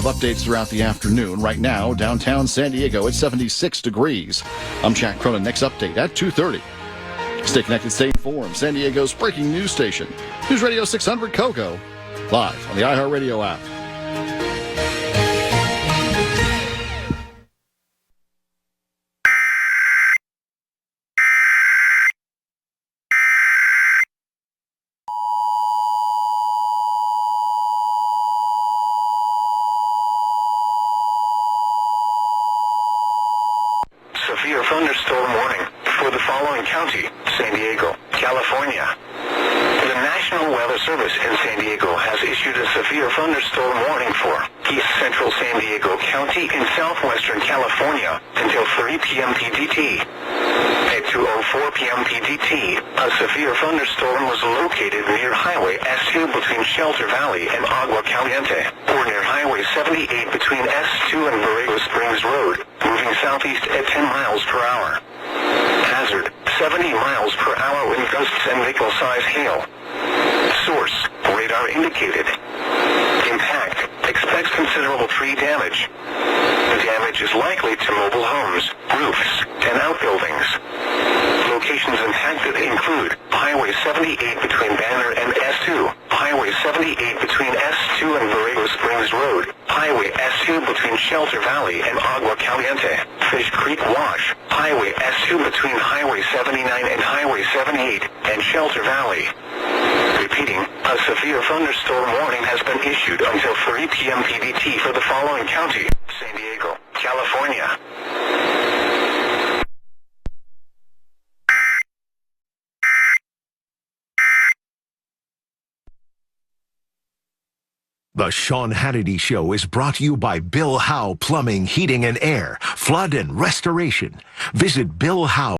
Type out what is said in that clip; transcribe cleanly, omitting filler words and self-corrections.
updates throughout the afternoon. Right now, downtown San Diego, it's 76 degrees. I'm Jack Cronin. Next update at 2:30. Stay connected, stay informed. San Diego's breaking news station. News Radio 600 Kogo. Live on the iHeartRadio app. Severe thunderstorm warning for the following county: San Diego, California. The National Weather Service in San Diego has issued a severe thunderstorm warning for East Central San Diego County in southwestern California until 3 p.m. PDT. At 2:04 p.m. PDT, a severe thunderstorm was located near Highway S2 between Shelter Valley and Agua Caliente, or near Highway 78 between S2 and Borrego Springs Road, moving southeast at 10 miles per hour. Hazard: 70 miles per hour wind gusts and nickel-size hail. Source: radar indicated. Impact: expects considerable tree damage. The damage is likely to mobile homes, roofs, and outbuildings. Locations impacted include Highway 78 between Banner and S2, Highway 78 between S2 and Borrego Springs Road, Highway S2 between Shelter Valley and Agua Caliente, Fish Creek Wash, Highway S2 between Highway 79 and Highway 78, and Shelter Valley. Repeating, a severe thunderstorm warning has been issued until 3 p.m. PDT for the following county: San Diego, California. The Sean Hannity Show is brought to you by Bill Howe Plumbing, Heating and Air, Flood and Restoration. Visit Bill Howe.